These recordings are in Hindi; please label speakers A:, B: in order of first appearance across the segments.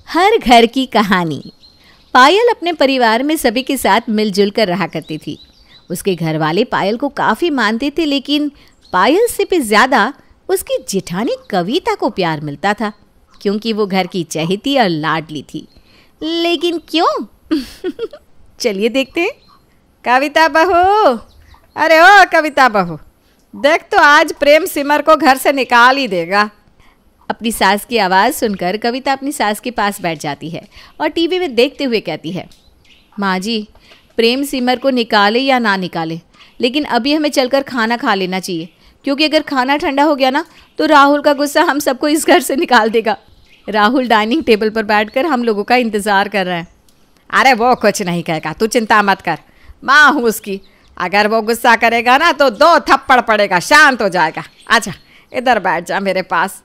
A: हर घर की कहानी। पायल अपने परिवार में सभी के साथ मिलजुल कर रहा करती थी। उसके घर वाले पायल को काफ़ी मानते थे, लेकिन पायल से भी ज़्यादा उसकी जेठानी कविता को प्यार मिलता था, क्योंकि वो घर की चहेती और लाडली थी। लेकिन क्यों? चलिए देखते हैं। कविता बहू, अरे ओ कविता बहू, देख तो आज प्रेम सिमर को घर से निकाल ही देगा। अपनी सास की आवाज़ सुनकर कविता अपनी सास के पास बैठ जाती है और टीवी में देखते हुए कहती है, माँ जी, प्रेम सिमर को निकाले या ना निकाले, लेकिन अभी हमें चलकर खाना खा लेना चाहिए, क्योंकि अगर खाना ठंडा हो गया ना तो राहुल का गुस्सा हम सबको इस घर से निकाल देगा। राहुल डाइनिंग टेबल पर बैठकर हम लोगों का इंतज़ार कर रहा है। अरे वो कुछ नहीं कहेगा, तू चिंता मत कर, माँ हूँ उसकी। अगर वो गुस्सा करेगा ना तो 2 थप्पड़ पड़ेगा, शांत हो जाएगा। अच्छा इधर बैठ जा मेरे पास।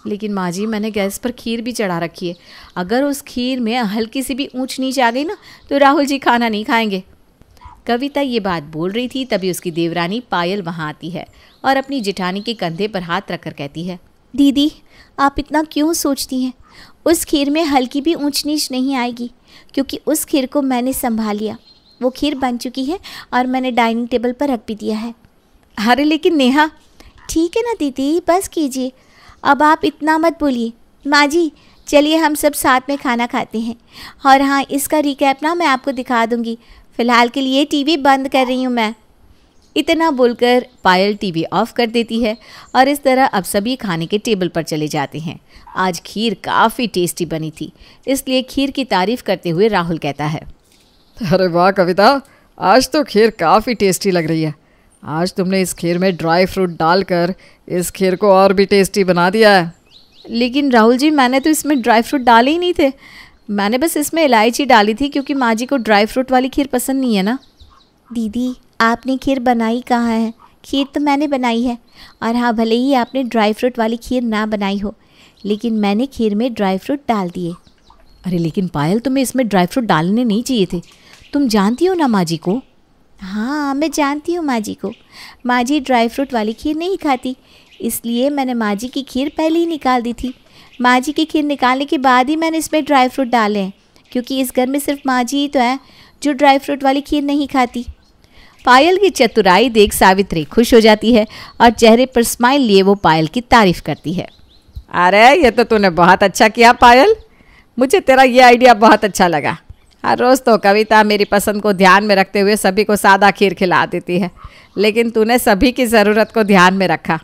A: लेकिन माँ जी, मैंने गैस पर खीर भी चढ़ा रखी है, अगर उस खीर में हल्की सी भी ऊंच नीच आ गई ना तो राहुल जी खाना नहीं खाएंगे। कविता ये बात बोल रही थी, तभी उसकी देवरानी पायल वहाँ आती है और अपनी जेठानी के कंधे पर हाथ रखकर कहती है, दीदी आप इतना क्यों सोचती हैं? उस खीर में हल्की भी ऊंच नीच नहीं आएगी, क्योंकि उस खीर को मैंने संभाल लिया। वो खीर बन चुकी है और मैंने डाइनिंग टेबल पर रख भी दिया है। अरे लेकिन नेहा। ठीक है ना दीदी, बस कीजिए, अब आप इतना मत बोलिए। माँ जी चलिए हम सब साथ में खाना खाते हैं, और हाँ इसका रिकैप ना मैं आपको दिखा दूँगी। फ़िलहाल के लिए टीवी बंद कर रही हूँ मैं। इतना बोलकर पायल टीवी ऑफ कर देती है और इस तरह अब सभी खाने के टेबल पर चले जाते हैं। आज खीर काफ़ी टेस्टी बनी थी, इसलिए खीर की तारीफ़ करते हुए राहुल कहता है,
B: अरे वाह कविता, आज तो खीर काफ़ी टेस्टी लग रही है। आज तुमने इस खीर में ड्राई फ्रूट डालकर इस खीर को और भी टेस्टी बना दिया है।
A: लेकिन राहुल जी, मैंने तो इसमें ड्राई फ्रूट डाले ही नहीं थे, मैंने बस इसमें इलायची डाली थी, क्योंकि माँ जी को ड्राई फ्रूट वाली खीर पसंद नहीं है ना। दीदी आपने खीर बनाई कहाँ है? खीर तो मैंने बनाई है, और हाँ भले ही आपने ड्राई फ्रूट वाली खीर ना बनाई हो, लेकिन मैंने खीर में ड्राई फ्रूट डाल दिए। अरे लेकिन पायल, तुम्हें इसमें ड्राई फ्रूट डालने नहीं चाहिए थे, तुम जानती हो ना माँ जी को।
C: हाँ मैं जानती हूँ माँ जी को, माँ जी ड्राई फ्रूट वाली खीर नहीं खाती, इसलिए मैंने माँ जी की खीर पहले ही निकाल दी थी। माँ जी की खीर निकालने के बाद ही मैंने इसमें ड्राई फ्रूट डाले हैं, क्योंकि इस घर में सिर्फ माँ जी ही तो है जो ड्राई फ्रूट वाली खीर नहीं खाती।
A: पायल की चतुराई देख सावित्री खुश हो जाती है और चेहरे पर स्माइल लिए वो पायल की तारीफ करती है।
B: अरे ये तो तूने बहुत अच्छा किया पायल, मुझे तेरा ये आइडिया बहुत अच्छा लगा। हर रोज़ तो कविता मेरी पसंद को ध्यान में रखते हुए सभी को सादा खीर खिला देती है, लेकिन तूने सभी की ज़रूरत को ध्यान में रखा।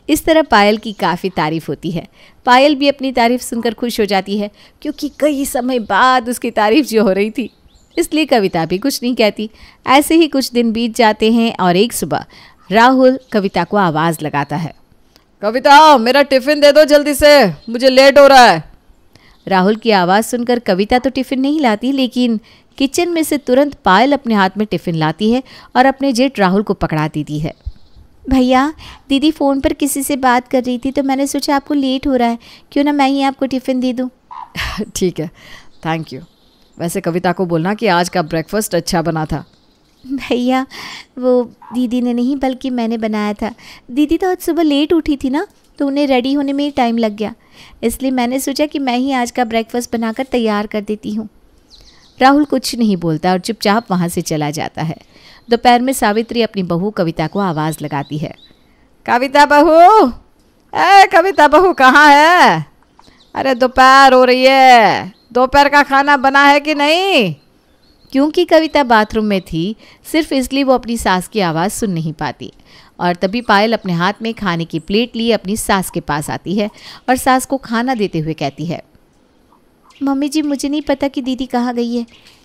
A: इस तरह पायल की काफ़ी तारीफ़ होती है। पायल भी अपनी तारीफ़ सुनकर खुश हो जाती है, क्योंकि कई समय बाद उसकी तारीफ़ जो हो रही थी, इसलिए कविता भी कुछ नहीं कहती। ऐसे ही कुछ दिन बीत जाते हैं और एक सुबह राहुल कविता को आवाज़ लगाता है,
B: कविता मेरा टिफ़िन दे दो जल्दी से, मुझे लेट हो रहा है।
A: राहुल की आवाज़ सुनकर कविता तो टिफ़िन नहीं लाती, लेकिन किचन में से तुरंत पायल अपने हाथ में टिफ़िन लाती है और अपने जेठ राहुल को पकड़ा देती है।
C: भैया दीदी फ़ोन पर किसी से बात कर रही थी, तो मैंने सोचा आपको लेट हो रहा है, क्यों ना मैं ही आपको टिफ़िन दे दूँ।
B: ठीक है, थैंक यू। वैसे कविता को बोलना कि आज का ब्रेकफास्ट अच्छा बना था।
C: भैया वो दीदी ने नहीं बल्कि मैंने बनाया था। दीदी तो आज सुबह लेट उठी थी ना, तो उन्हें रेडी होने में ही टाइम लग गया, इसलिए मैंने सोचा कि मैं ही आज का ब्रेकफास्ट बनाकर तैयार कर देती हूँ।
A: राहुल कुछ नहीं बोलता और चुपचाप वहाँ से चला जाता है। दोपहर में सावित्री अपनी बहू कविता को आवाज़ लगाती है,
B: कविता बहू, कविता बहू कहाँ है? अरे दोपहर हो रही है, दोपहर का खाना बना है कि नहीं?
A: क्योंकि कविता बाथरूम में थी, सिर्फ इसलिए वो अपनी सास की आवाज़ सुन नहीं पाती। और तभी पायल अपने हाथ में खाने की प्लेट लिए अपनी सास के पास आती है और सास को खाना देते हुए कहती है,
C: मम्मी जी मुझे नहीं पता कि दीदी कहाँ गई है,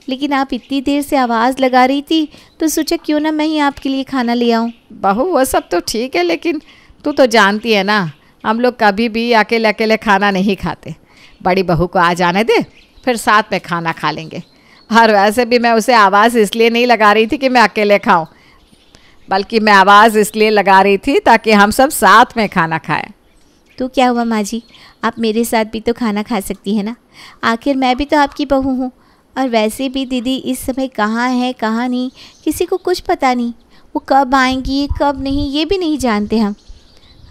C: लेकिन आप इतनी देर से आवाज़ लगा रही थी तो सोचा क्यों ना मैं ही आपके लिए खाना ले आऊँ।
B: बहू वो सब तो ठीक है, लेकिन तू तो जानती है ना, हम लोग कभी भी अकेले अकेले खाना नहीं खाते। बड़ी बहू को आ जाने दे, फिर साथ में खाना खा लेंगे। और वैसे भी मैं उसे आवाज़ इसलिए नहीं लगा रही थी कि मैं अकेले खाऊं, बल्कि मैं आवाज़ इसलिए लगा रही थी ताकि हम सब साथ में खाना खाएं।
C: तो क्या हुआ माँ जी, आप मेरे साथ भी तो खाना खा सकती हैं ना, आखिर मैं भी तो आपकी बहू हूँ। और वैसे भी दीदी इस समय कहाँ है कहाँ नहीं किसी को कुछ पता नहीं, वो कब आएंगी कब नहीं ये भी नहीं जानते हम,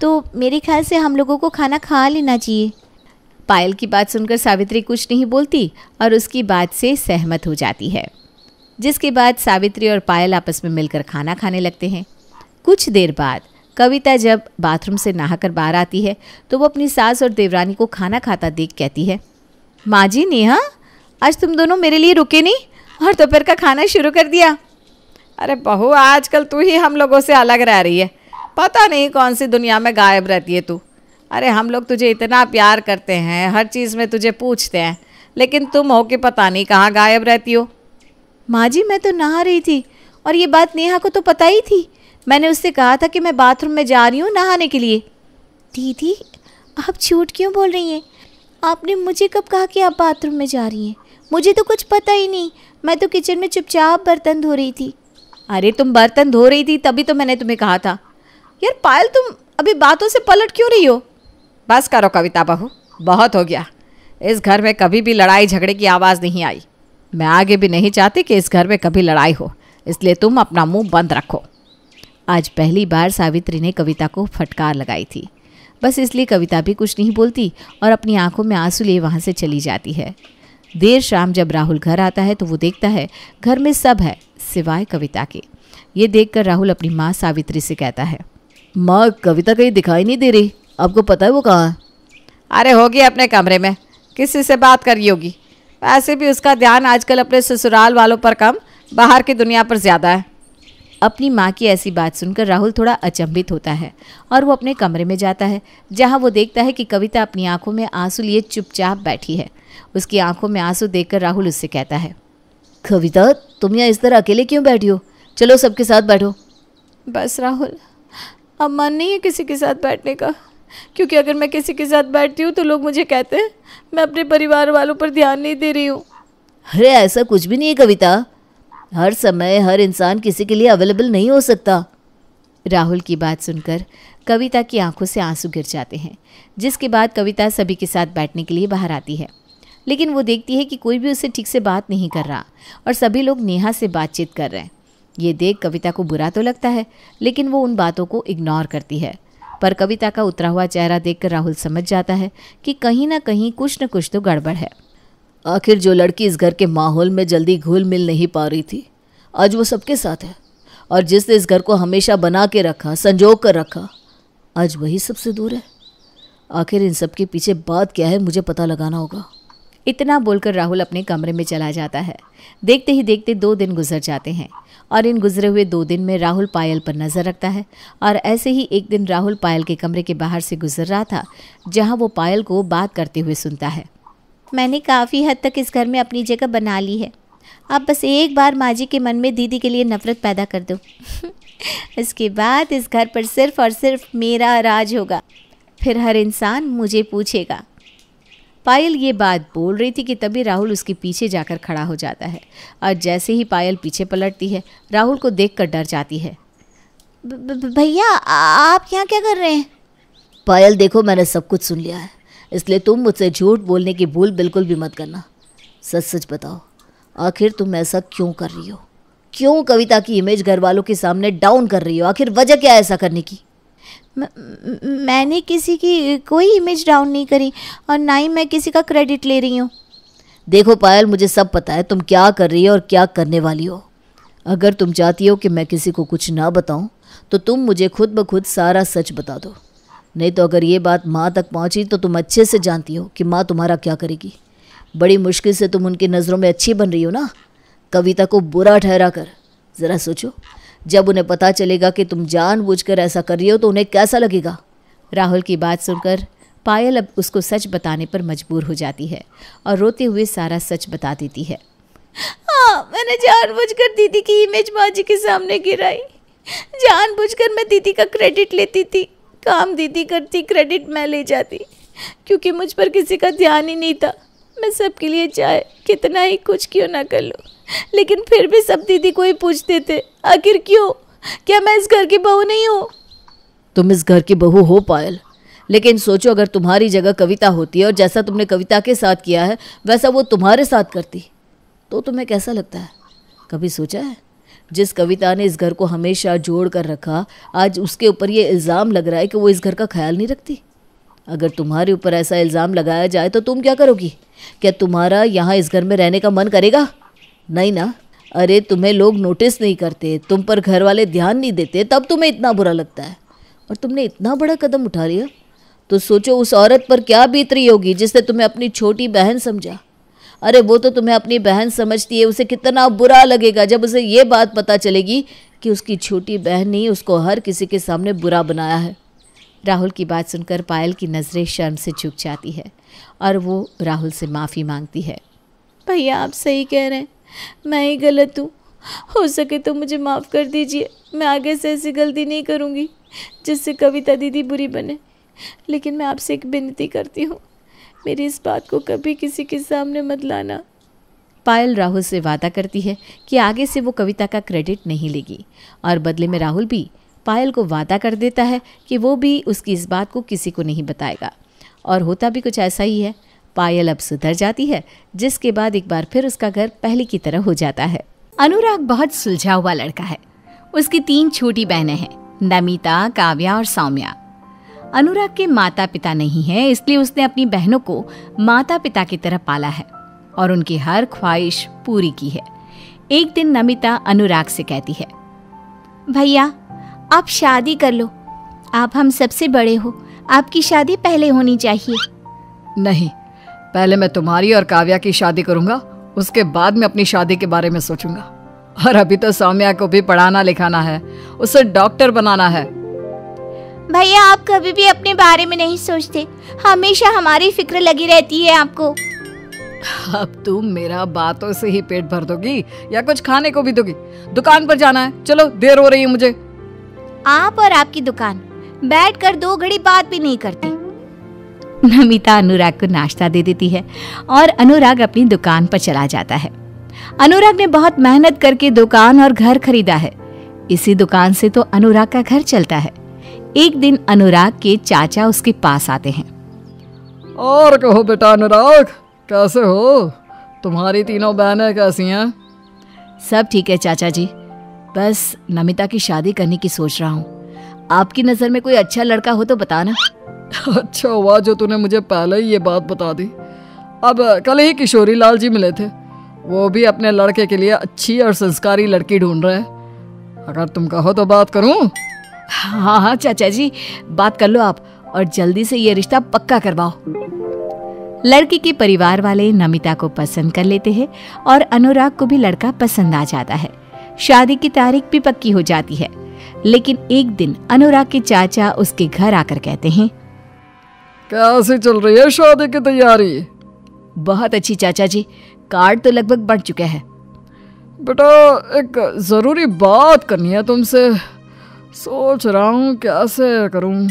C: तो मेरे ख्याल से हम लोगों को खाना खा लेना चाहिए।
A: पायल की बात सुनकर सावित्री कुछ नहीं बोलती और उसकी बात से सहमत हो जाती है, जिसके बाद सावित्री और पायल आपस में मिलकर खाना खाने लगते हैं। कुछ देर बाद कविता जब बाथरूम से नहाकर बाहर आती है तो वो अपनी सास और देवरानी को खाना खाता देख कहती है, माँ जी नेहा, आज तुम दोनों मेरे लिए रुके नहीं और दोपहर का खाना शुरू कर दिया।
B: अरे बहू, आजकल तू ही हम लोगों से अलग रह रही है, पता नहीं कौन सी दुनिया में गायब रहती है तू। अरे हम लोग तुझे इतना प्यार करते हैं, हर चीज़ में तुझे पूछते हैं, लेकिन तुम हो कि पता नहीं कहाँ गायब रहती हो।
C: माँ जी मैं तो नहा रही थी और ये बात नेहा को तो पता ही थी। मैंने उससे कहा था कि मैं बाथरूम में जा रही हूँ नहाने के लिए। दीदी आप झूठ क्यों बोल रही हैं? आपने मुझे कब कहा कि आप बाथरूम में जा रही हैं? मुझे तो कुछ पता ही नहीं। मैं तो किचन में चुपचाप बर्तन धो रही थी।
A: अरे तुम बर्तन धो रही थी तभी तो मैंने तुम्हें कहा था। यार पायल, तुम अभी बातों से पलट क्यों रही हो?
B: बस करो कविता बहू, बहुत हो गया। इस घर में कभी भी लड़ाई झगड़े की आवाज़ नहीं आई। मैं आगे भी नहीं चाहती कि इस घर में कभी लड़ाई हो, इसलिए तुम अपना मुंह बंद रखो।
A: आज पहली बार सावित्री ने कविता को फटकार लगाई थी। बस इसलिए कविता भी कुछ नहीं बोलती और अपनी आंखों में आंसू लिए वहाँ से चली जाती है। देर शाम जब राहुल घर आता है तो वो देखता है घर में सब है सिवाय कविता के। ये देखकर राहुल अपनी माँ सावित्री से कहता है,
D: माँ कविता कहीं दिखाई नहीं दे रही, आपको पता है वो कहाँ है?
B: अरे होगी अपने कमरे में, किसी से बात कर रही होगी। वैसे भी उसका ध्यान आजकल अपने ससुराल वालों पर कम, बाहर की दुनिया पर ज़्यादा है।
A: अपनी माँ की ऐसी बात सुनकर राहुल थोड़ा अचंभित होता है और वो अपने कमरे में जाता है, जहाँ वो देखता है कि कविता अपनी आंखों में आंसू लिए चुपचाप बैठी है। उसकी आंखों में आंसू देखकर राहुल उससे कहता है,
D: कविता तुम यहाँ इस तरह अकेले क्यों बैठी हो? चलो सबके साथ बैठो।
C: बस राहुल, अब मन नहीं है किसी के साथ बैठने का, क्योंकि अगर मैं किसी के साथ बैठती हूँ तो लोग मुझे कहते हैं मैं अपने परिवार वालों पर ध्यान नहीं दे रही हूँ।
D: अरे ऐसा कुछ भी नहीं है कविता, हर समय हर इंसान किसी के लिए अवेलेबल नहीं हो सकता।
A: राहुल की बात सुनकर कविता की आंखों से आंसू गिर जाते हैं, जिसके बाद कविता सभी के साथ बैठने के लिए बाहर आती है। लेकिन वो देखती है कि कोई भी उससे ठीक से बात नहीं कर रहा और सभी लोग नेहा से बातचीत कर रहे हैं। ये देख कविता को बुरा तो लगता है, लेकिन वो उन बातों को इग्नोर करती है। पर कविता का उतरा हुआ चेहरा देखकर राहुल समझ जाता है कि कहीं ना कहीं कुछ न कुछ तो गड़बड़ है।
D: आखिर जो लड़की इस घर के माहौल में जल्दी घुल मिल नहीं पा रही थी, आज वो सबके साथ है, और जिसने इस घर को हमेशा बना के रखा, संजो कर रखा, आज वही सबसे दूर है। आखिर इन सब के पीछे बात क्या है, मुझे पता लगाना होगा।
A: इतना बोलकर राहुल अपने कमरे में चला जाता है। देखते ही देखते 2 दिन गुजर जाते हैं और इन गुजरे हुए 2 दिन में राहुल पायल पर नज़र रखता है। और ऐसे ही एक दिन राहुल पायल के कमरे के बाहर से गुजर रहा था, जहां वो पायल को बात करते हुए सुनता है।
C: मैंने काफ़ी हद तक इस घर में अपनी जगह बना ली है। आप बस एक बार माँ जी के मन में दीदी के लिए नफ़रत पैदा कर दो। इसके बाद इस घर पर सिर्फ और सिर्फ मेरा राज होगा। फिर हर इंसान मुझे पूछेगा।
A: पायल ये बात बोल रही थी कि तभी राहुल उसके पीछे जाकर खड़ा हो जाता है और जैसे ही पायल पीछे पलटती है, राहुल को देखकर डर जाती है।
C: भैया आप यहाँ क्या कर रहे हैं?
D: पायल देखो, मैंने सब कुछ सुन लिया है, इसलिए तुम मुझसे झूठ बोलने की भूल बिल्कुल भी मत करना। सच सच बताओ, आखिर तुम ऐसा क्यों कर रही हो? क्यों कविता की इमेज घर वालों के सामने डाउन कर रही हो? आखिर वजह क्या है ऐसा करने की?
C: मैंने किसी की कोई इमेज डाउन नहीं करी और ना ही मैं किसी का क्रेडिट ले रही हूँ।
D: देखो पायल, मुझे सब पता है तुम क्या कर रही हो और क्या करने वाली हो। अगर तुम चाहती हो कि मैं किसी को कुछ ना बताऊं, तो तुम मुझे खुद ब खुद सारा सच बता दो। नहीं तो अगर ये बात माँ तक पहुँची तो तुम अच्छे से जानती हो कि माँ तुम्हारा क्या करेगी। बड़ी मुश्किल से तुम उनकी नज़रों में अच्छी बन रही हो ना, कविता को बुरा ठहरा कर। ज़रा सोचो, जब उन्हें पता चलेगा कि तुम जानबूझकर ऐसा कर रही हो तो उन्हें कैसा लगेगा?
A: राहुल की बात सुनकर पायल अब उसको सच बताने पर मजबूर हो जाती है और रोते हुए सारा सच बता देती है।
C: हाँ, मैंने जानबूझकर दीदी की इमेज माँ जी के सामने गिराई। जानबूझकर मैं दीदी का क्रेडिट लेती थी। काम दीदी करती, क्रेडिट मैं ले जाती, क्योंकि मुझ पर किसी का ध्यान ही नहीं था। मैं सबके लिए चाहे कितना ही कुछ क्यों ना कर लूँ, लेकिन फिर भी सब दीदी को ही पूछते थे। आखिर क्यों? क्या मैं इस घर की बहू नहीं हूँ?
D: तुम इस घर की बहू हो पायल, लेकिन सोचो अगर तुम्हारी जगह कविता होती है और जैसा तुमने कविता के साथ किया है वैसा वो तुम्हारे साथ करती, तो तुम्हें कैसा लगता है? कभी सोचा है? जिस कविता ने इस घर को हमेशा जोड़ कर रखा, आज उसके ऊपर ये इल्ज़ाम लग रहा है कि वो इस घर का ख्याल नहीं रखती। अगर तुम्हारे ऊपर ऐसा इल्ज़ाम लगाया जाए तो तुम क्या करोगी? क्या तुम्हारा यहाँ इस घर में रहने का मन करेगा? नहीं ना। अरे तुम्हें लोग नोटिस नहीं करते, तुम पर घर वाले ध्यान नहीं देते, तब तुम्हें इतना बुरा लगता है। और तुमने इतना बड़ा कदम उठा लिया, तो सोचो उस औरत पर क्या बीत रही होगी जिसने तुम्हें अपनी छोटी बहन समझा। अरे वो तो तुम्हें अपनी बहन समझती है, उसे कितना बुरा लगेगा जब उसे ये बात पता चलेगी कि उसकी छोटी बहन ने उसको हर किसी के सामने बुरा बनाया है।
A: राहुल की बात सुनकर पायल की नज़रें शर्म से झुक जाती है और वो राहुल से माफ़ी मांगती है।
C: भैया आप सही कह रहे हैं, मैं ही गलत हूँ। हो सके तो मुझे माफ़ कर दीजिए। मैं आगे से ऐसी गलती नहीं करूँगी जिससे कविता दीदी बुरी बने। लेकिन मैं आपसे एक विनती करती हूँ, मेरी इस बात को कभी किसी के सामने मत लाना।
A: पायल राहुल से वादा करती है कि आगे से वो कविता का क्रेडिट नहीं लेगी और बदले में राहुल भी पायल को वादा कर देता है कि वो भी उसकी इस बात को किसी को नहीं बताएगा। और होता भी कुछ ऐसा ही है। पायल अब सुधर जाती है, जिसके बाद एक बार फिर उसका घर पहले की तरह हो जाता है। अनुराग बहुत सुलझा हुआ लड़का है। उसकी 3 छोटी बहनें हैं, नमिता, काव्या और सौम्या। अनुराग के माता पिता नहीं हैं, इसलिए उसने अपनी बहनों को माता पिता की तरह पाला है और उनकी हर ख्वाहिश पूरी की है। एक दिन नमिता अनुराग से कहती है,
C: भैया आप शादी कर लो, आप हम सबसे बड़े हो, आपकी शादी पहले होनी चाहिए।
B: नहीं, पहले मैं तुम्हारी और काव्या की शादी करूंगा, उसके बाद मैं अपनी शादी के बारे में सोचूंगा। और अभी तो सौम्या को भी पढ़ाना लिखाना है, उसे डॉक्टर बनाना है।
C: भैया आप कभी भी अपने बारे में नहीं सोचते, हमेशा हमारी फिक्र लगी रहती है आपको।
B: अब तुम मेरा बातों से ही पेट भर दोगी या कुछ खाने को भी दोगी? दुकान पर जाना है, चलो देर हो रही है मुझे।
C: आप और आपकी दुकान, बैठकर 2 घड़ी बात भी नहीं करती।
A: नमिता अनुराग को नाश्ता दे देती है और अनुराग अपनी दुकान पर चला जाता है। अनुराग ने बहुत मेहनत करके दुकान और घर खरीदा है। इसी दुकान से तो अनुराग का घर चलता है। एक दिन अनुराग के चाचा उसके पास आते हैं।
B: और कहो बेटा अनुराग, कैसे हो? तुम्हारी 3 बहनें कैसी हैं?
D: सब ठीक है चाचा जी, बस नमिता की शादी करने की सोच रहा हूँ। आपकी नज़र में कोई अच्छा लड़का हो तो बताना।
B: अच्छा हुआ जो तूने मुझे पहले ही ये बात बता दी। अब कल ही किशोरी लाल जी मिले थे, वो भी अपने लड़के के लिए अच्छी और संस्कारी लड़की ढूंढ रहे हैं। अगर तुम कहो तो बात करूं?
D: हाँ हाँ चाचा जी, बात कर लो आप और जल्दी से ये रिश्ता पक्का करवाओ।
A: लड़की के परिवार वाले नमिता को पसंद कर लेते हैं और अनुराग को भी लड़का पसंद आ जाता है। शादी की तारीख भी पक्की हो जाती है। लेकिन एक दिन अनुराग के चाचा उसके घर आकर कहते हैं,
B: कैसे चल रही है शादी की तैयारी?
D: बहुत अच्छी चाचा जी, कार्ड तो लगभग बढ़ चुके हैं।
B: बेटा एक जरूरी बात करनी है तुमसे, सोच रहा हूँ कैसे करूँ।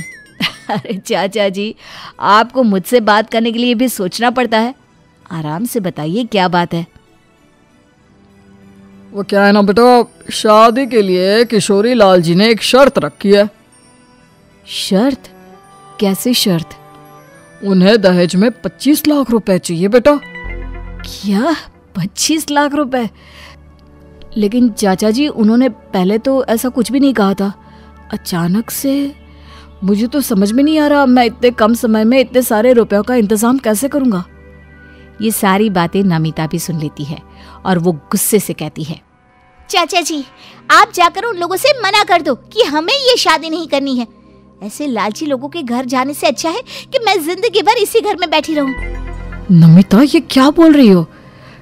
D: अरे चाचा जी, आपको मुझसे बात करने के लिए भी सोचना पड़ता है, आराम से बताइए क्या बात है।
B: वो क्या है ना बेटा, शादी के लिए किशोरी लाल जी ने एक शर्त रखी है।
D: शर्त? कैसी शर्त?
B: उन्हें दहेज में 25 लाख रुपए चाहिए बेटा।
D: क्या 25 लाख रुपए? लेकिन चाचा जी उन्होंने पहले तो ऐसा कुछ भी नहीं कहा था, अचानक से। मुझे तो समझ में नहीं आ रहा, मैं इतने कम समय में इतने सारे रुपयों का इंतजाम कैसे करूंगा।
A: ये सारी बातें नमिता भी सुन लेती है और वो गुस्से से कहती है,
C: चाचा जी आप जाकर उन लोगों से मना कर दो कि हमें ये शादी नहीं करनी है। ऐसे लालची लोगों के घर जाने से अच्छा है कि मैं जिंदगी भर इसी घर में बैठी रहूं।
D: नमिता ये क्या बोल रही हो?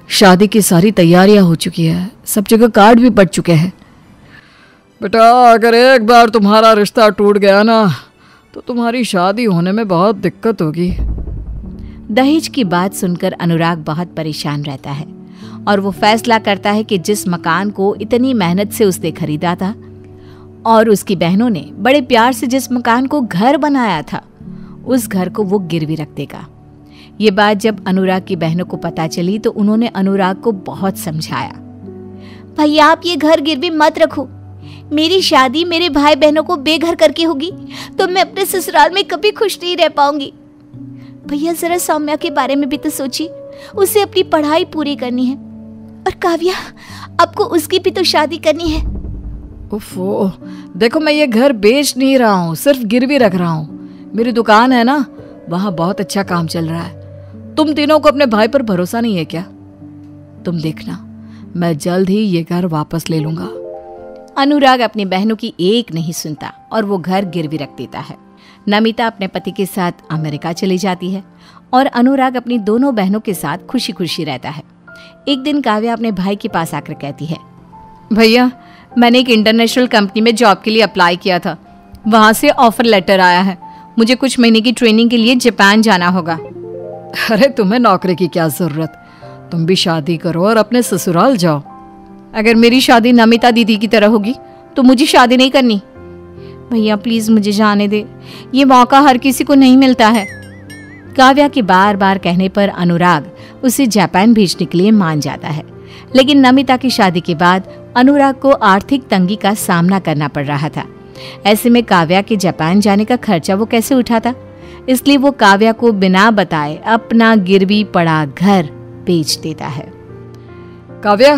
D: शादी की सारी तैयारियां हो चुकी है, सब जगह कार्ड भी पड़ चुके हैं।
B: बेटा अगर एक बार तुम्हारा रिश्ता टूट गया ना तो तुम्हारी शादी होने में बहुत दिक्कत होगी।
A: दहेज की बात सुनकर अनुराग बहुत परेशान रहता है और वो फैसला करता है कि जिस मकान को इतनी मेहनत से उसने खरीदा था और उसकी बहनों ने बड़े प्यार से जिस मकान को घर बनाया था, उस घर को वो गिरवी रख देगा। ये बात जब अनुराग की बहनों को पता चली तो उन्होंने अनुराग को बहुत समझाया।
C: भैया आप ये घर गिरवी मत रखो, मेरी शादी मेरे भाई बहनों को बेघर करके होगी तो मैं अपने ससुराल में कभी खुश नहीं रह पाऊंगी। भैया जरा सौम्या के बारे में भी तो सोचिए, उसे अपनी पढ़ाई पूरी करनी है। और काव्या आपको उसकी भी तो शादी करनी है।
D: देखो मैं ये घर बेच नहीं रहा हूँ, सिर्फ गिरवी रख रहा हूँ। मेरी दुकान है ना,
B: वहां बहुत अच्छा काम चल रहा है। तुम तीनों को अपने भाई पर भरोसा नहीं है क्या? तुम देखना, मैं जल्द ही ये घर वापस ले लूंगा।
A: अनुराग अपनी बहनों की एक नहीं सुनता और वो घर गिरवी रख देता है। नमिता अपने पति के साथ अमेरिका चली जाती है और अनुराग अपनी दोनों बहनों के साथ खुशी खुशी रहता है। एक दिन काव्या अपने भाई के पास आकर कहती है, भैया मैंने एक इंटरनेशनल कंपनी में जॉब के लिए अप्लाई किया था, वहां से ऑफर लेटर आया है। मुझे कुछ महीने की ट्रेनिंग के लिए जापान जाना होगा।
B: अरे तुम्हें नौकरी की क्या जरूरत, तुम भी शादी करो और अपने ससुराल जाओ।
A: अगर मेरी शादी नमिता दीदी की तरह होगी तो मुझे शादी नहीं करनी। भैया प्लीज मुझे जाने दे, ये मौका हर किसी को नहीं मिलता है। काव्या के बार बार कहने पर अनुराग उसे जापान भेजने के लिए मान जाता है, लेकिन नमिता की शादी के बाद अनुराग को आर्थिक तंगी का सामना करना पड़ रहा था। ऐसे में काव्या के जापान जाने का खर्चा वो कैसे उठाता, इसलिए वो काव्या को बिना बताए अपना गिरवी पड़ा घर बेच देता है।
B: काव्या,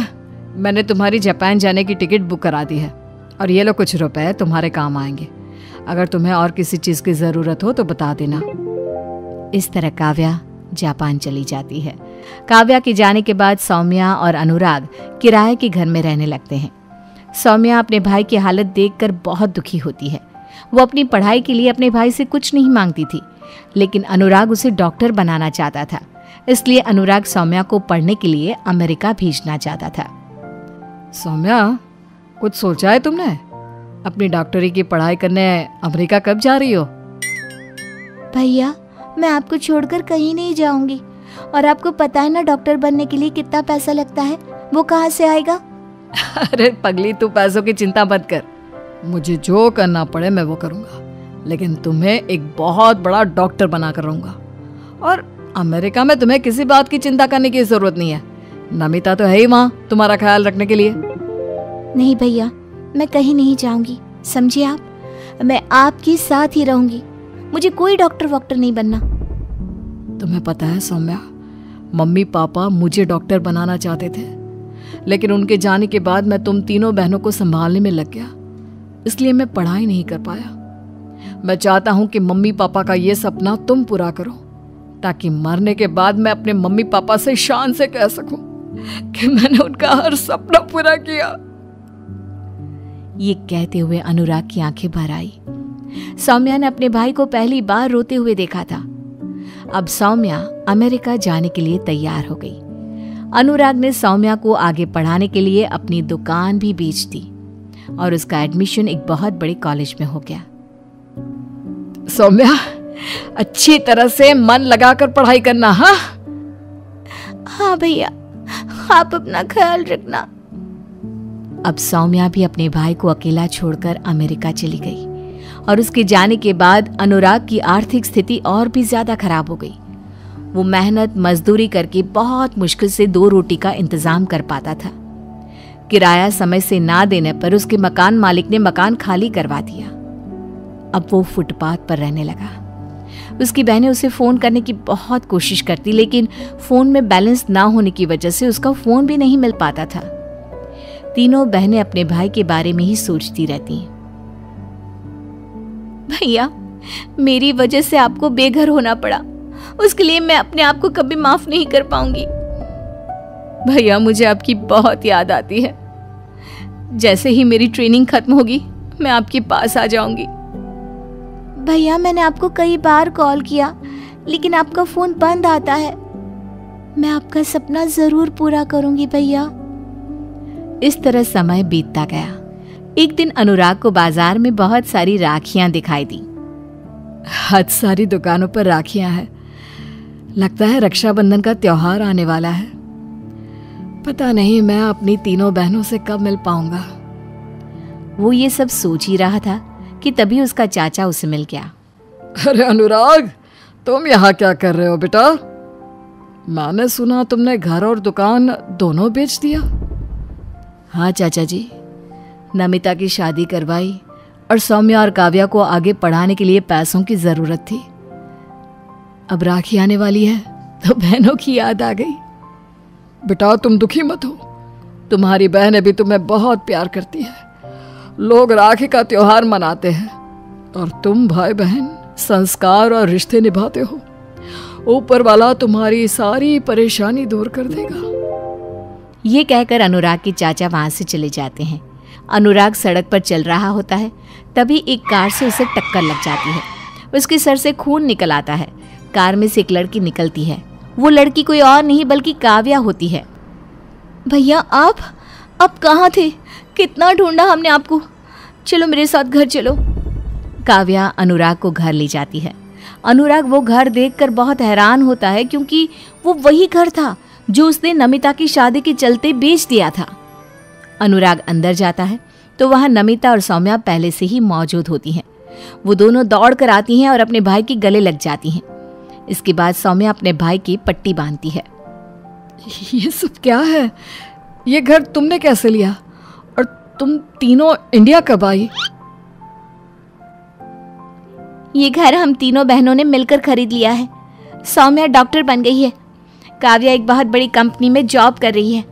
B: मैंने तुम्हारी जापान जाने की टिकट बुक करा दी है और ये लो कुछ रुपए तुम्हारे काम आएंगे। अगर तुम्हें और किसी चीज की जरूरत हो तो बता देना।
A: इस तरह काव्या जापान चली जाती है। काव्या के जाने के बाद सौम्या और अनुराग किराए के घर में रहने लगते हैं। सौम्या अपने भाई की हालत देखकर बहुत दुखी होती है। वो अपनी पढ़ाई के लिए अपने भाई से कुछ नहीं मांगती थी, लेकिन अनुराग उसे डॉक्टर बनाना चाहता था, इसलिए अनुराग सौम्या को पढ़ने के लिए अमेरिका भेजना चाहता था।
B: सौम्या, कुछ सोचा है तुमने? अपनी डॉक्टरी की पढ़ाई करने अमेरिका कब जा रही हो?
C: भैया मैं आपको छोड़कर कहीं नहीं जाऊंगी, और आपको पता है ना डॉक्टर बनने के लिए कितना पैसा लगता है, वो कहाँ से आएगा?
B: अरे पगली, तू पैसों की चिंता मत कर, मुझे जो करना पड़े मैं वो करूंगा, लेकिन तुम्हें एक बहुत बड़ा डॉक्टर बना कर रहूंगा। और अमेरिका में तुम्हें किसी बात की चिंता करने की जरूरत नहीं है, नमिता तो है ही वहां तुम्हारा ख्याल रखने के लिए।
C: नहीं भैया, मैं कहीं नहीं जाऊंगी, समझिए आप, मैं आपके साथ ही रहूंगी। मुझे कोई डॉक्टर वॉक्टर नहीं बनना।
B: तुम्हें पता है सौम्या, मम्मी पापा मुझे डॉक्टर बनाना चाहते थे, लेकिन उनके जाने के बाद मैं तुम तीनों बहनों को संभालने में लग गया, इसलिए मैं पढ़ाई नहीं कर पाया। मैं चाहता हूं कि मम्मी पापा का ये सपना तुम पूरा करो, ताकि मरने के बाद मैं अपने मम्मी पापा से शान से कह सकूं कि मैंने उनका हर सपना पूरा किया।
A: ये कहते हुए अनुराग की आंखें भर आई। सौम्या ने अपने भाई को पहली बार रोते हुए देखा था। अब सौम्या अमेरिका जाने के लिए तैयार हो गई। अनुराग ने सौम्या को आगे पढ़ाने के लिए अपनी दुकान भी बेच दी और उसका एडमिशन एक बहुत बड़े कॉलेज में हो गया।
B: सौम्या, अच्छी तरह से मन लगाकर पढ़ाई करना। हाँ
C: हाँ भैया, आप अपना ख्याल रखना।
A: अब सौम्या भी अपने भाई को अकेला छोड़कर अमेरिका चली गई और उसके जाने के बाद अनुराग की आर्थिक स्थिति और भी ज्यादा खराब हो गई। वो मेहनत मजदूरी करके बहुत मुश्किल से 2 रोटी का इंतजाम कर पाता था। किराया समय से ना देने पर उसके मकान मालिक ने मकान खाली करवा दिया। अब वो फुटपाथ पर रहने लगा। उसकी बहनें उसे फोन करने की बहुत कोशिश करती, लेकिन फोन में बैलेंस ना होने की वजह से उसका फोन भी नहीं मिल पाता था। तीनों बहनें अपने भाई के बारे में ही सोचती रहती।
C: भैया, मेरी वजह से आपको बेघर होना पड़ा, उसके लिए मैं अपने आप को कभी माफ नहीं कर पाऊंगी।
A: भैया, मुझे आपकी बहुत याद आती है। जैसे ही मेरी ट्रेनिंग खत्म होगी मैं आपके पास आ जाऊंगी।
C: भैया, मैंने आपको कई बार कॉल किया, लेकिन आपका फोन बंद आता है। मैं आपका सपना जरूर पूरा करूंगी भैया।
A: इस तरह समय बीतता गया। एक दिन अनुराग को बाजार में बहुत सारी राखियां दिखाई दी।
B: हद सारी दुकानों पर राखियां हैं। लगता है रक्षाबंधन का त्योहार आने वाला है। पता नहीं मैं अपनी तीनों बहनों से कब मिल पाऊंगा।
A: वो ये सब सोच ही रहा था कि तभी उसका चाचा उसे मिल गया।
B: अरे अनुराग, तुम यहाँ क्या कर रहे हो बेटा? मैंने सुना तुमने घर और दुकान दोनों बेच दिया।
A: हाँ चाचा जी, नमिता की शादी करवाई और सौम्या और काव्या को आगे पढ़ाने के लिए पैसों की जरूरत थी। अब राखी आने वाली है तो बहनों की याद आ गई।
B: बेटा तुम दुखी मत हो, तुम्हारी बहनें भी तुम्हें बहुत प्यार करती है। लोग राखी का त्योहार मनाते हैं और तुम भाई बहन संस्कार और रिश्ते निभाते हो, ऊपर वाला तुम्हारी सारी परेशानी दूर कर देगा।
A: ये कहकर अनुराग के चाचा वहां से चले जाते हैं। अनुराग सड़क पर चल रहा होता है, तभी एक कार से उसे टक्कर लग जाती है। उसके सर से खून निकल आता है। कार में से एक लड़की निकलती है। वो लड़की कोई और नहीं बल्कि काव्या होती है।
C: भैया आप कहाँ थे? कितना ढूंढा हमने आपको। चलो मेरे साथ घर चलो।
A: काव्या अनुराग को घर ले जाती है। अनुराग वो घर देखकर बहुत हैरान होता है, क्योंकि वो वही घर था जो उसने नमिता की शादी के चलते बेच दिया था। अनुराग अंदर जाता है तो वहां नमिता और सौम्या पहले से ही मौजूद होती हैं। वो दोनों दौड़ कर आती हैं और अपने भाई के गले लग जाती हैं। इसके बाद सौम्या अपने भाई की पट्टी बांधती है।
B: ये सब क्या है? ये घर तुमने कैसे लिया? और तुम तीनों इंडिया कब आई?
C: ये घर हम तीनों बहनों ने मिलकर खरीद लिया है। सौम्या डॉक्टर बन गई है, काव्या एक बहुत बड़ी कंपनी में जॉब कर रही है,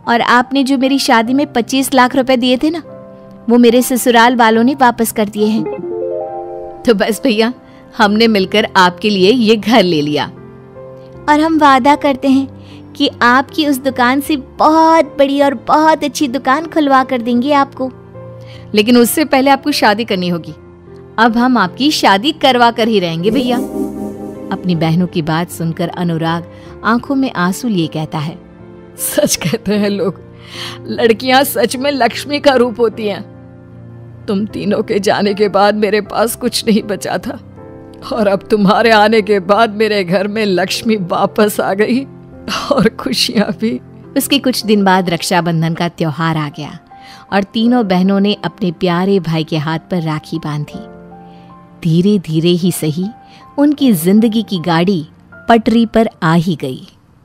C: और आपने जो मेरी शादी में 25 लाख रुपए दिए थे ना, वो मेरे ससुराल वालों ने वापस कर दिए हैं।
A: तो बस भैया, हमने मिलकर आपके लिए ये घर ले लिया,
C: और हम वादा करते हैं कि आपकी उस दुकान से बहुत बड़ी और बहुत अच्छी दुकान खुलवा कर देंगे आपको।
A: लेकिन उससे पहले आपको शादी करनी होगी। अब हम आपकी शादी करवा कर ही रहेंगे भैया। अपनी बहनों की बात सुनकर अनुराग आंखों में आंसू लिए कहता है,
B: सच कहते हैं लोग, लड़कियां सच में लक्ष्मी का रूप होती हैं। तुम तीनों के जाने के बाद मेरे पास कुछ नहीं बचा था, और अब तुम्हारे आने के बाद मेरे घर में लक्ष्मी वापस आ गई, और खुशियां भी।
A: उसके कुछ दिन बाद रक्षाबंधन का त्योहार आ गया और तीनों बहनों ने अपने प्यारे भाई के हाथ पर राखी बांधी। धीरे धीरे ही सही उनकी जिंदगी की गाड़ी पटरी पर आ ही गई।